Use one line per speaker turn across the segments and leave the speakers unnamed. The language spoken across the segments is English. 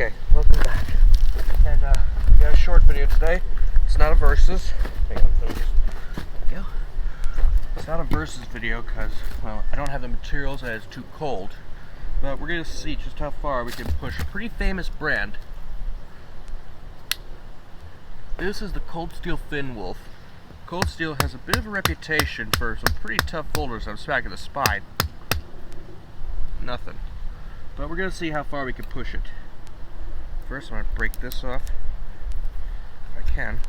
Okay, welcome back. And we got a short video today. It's not a versus. Hang on, let me just go. It's not a versus video because, well, I don't have the materials and it's too cold. But we're going to see just how far we can push a pretty famous brand. This is the Cold Steel Thin Wolf. Cold Steel has a bit of a reputation for some pretty tough folders on the back of the spine. Nothing. But we're going to see how far we can push it. First, I'm going to break this off, if I can.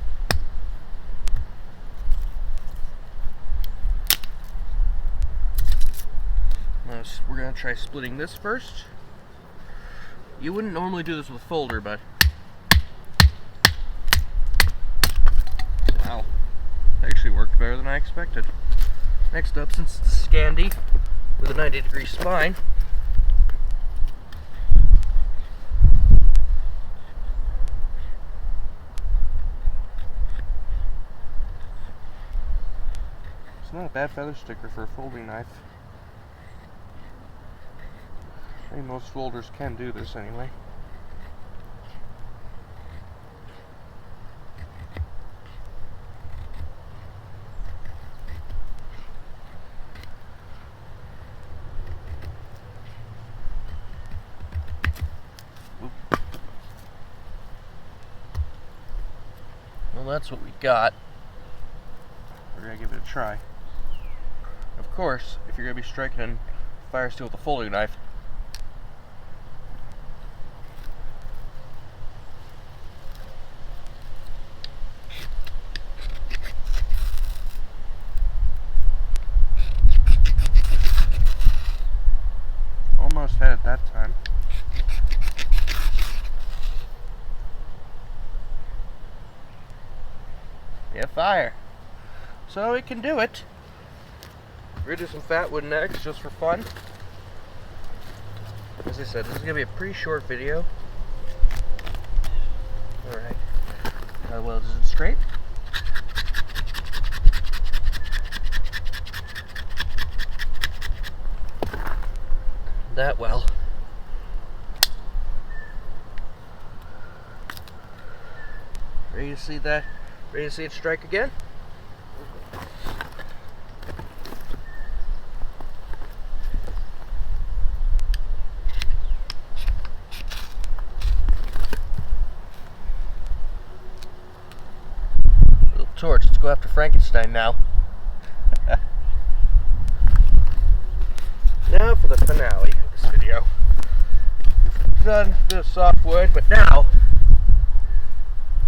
We're going to try splitting this first. You wouldn't normally do this with a folder, but... wow. Actually worked better than I expected. Next up, since it's a Scandi with a 90-degree spine, it's not a bad feather sticker for a folding knife. I think most folders can do this anyway. Well, that's what we got. We're gonna give it a try. Of course, if you're gonna be striking in fire steel with a folding knife, almost had it that time. Yeah, fire. So we can do it. We're gonna do some fat wood next, just for fun. As I said, this is gonna be a pretty short video. Alright. Well, is it straight? That well. Ready to see that? Ready to see it strike again? Little torch, let's go after Frankenstein now. Now for the finale of this video. We've done a bit of softwood, but now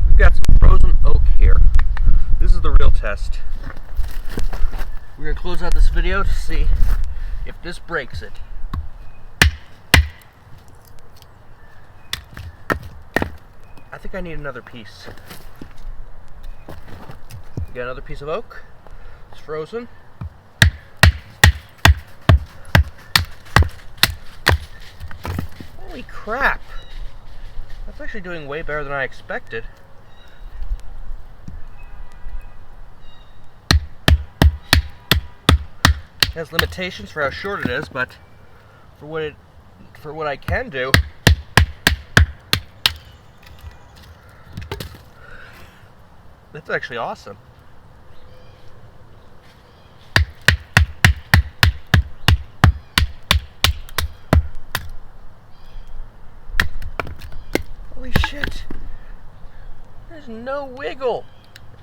we've got some frozen oak here. This is the real test. We're going to close out this video to see if this breaks it. I think I need another piece. We got another piece of oak. It's frozen. Holy crap! That's actually doing way better than I expected. It has limitations for how short it is, but for what I can do, that's actually awesome. Holy shit! There's no wiggle,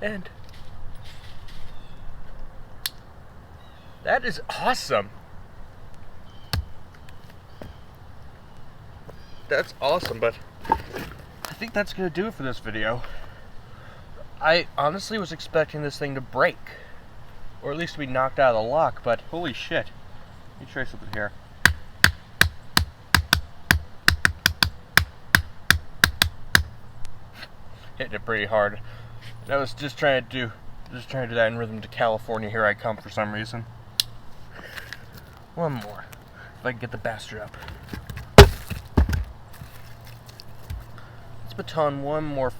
and that is awesome. That's awesome, but I think that's gonna do it for this video. I honestly was expecting this thing to break, or at least to be knocked out of the lock, but holy shit. Let me try something here. Hitting it pretty hard. I was just trying to do that in rhythm to California, Here I Come for some reason. One more, if I can get the bastard up. Let's baton one more.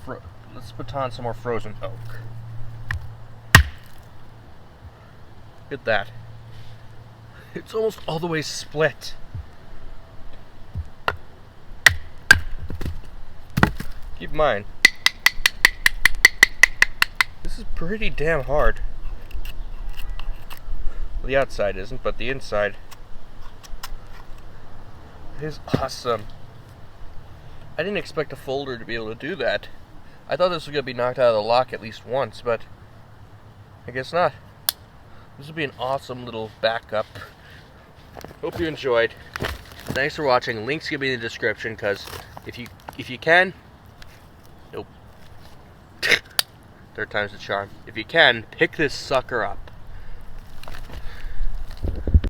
Let's baton some more frozen oak. Look at that. It's almost all the way split. Keep in mind, this is pretty damn hard. Well, the outside isn't, but the inside is awesome. I didn't expect a folder to be able to do that. I thought this was going to be knocked out of the lock at least once, but I guess not. This would be an awesome little backup. Hope you enjoyed. Thanks for watching. Links will be in the description, because if you can, nope. Third time's the charm. If you can, pick this sucker up.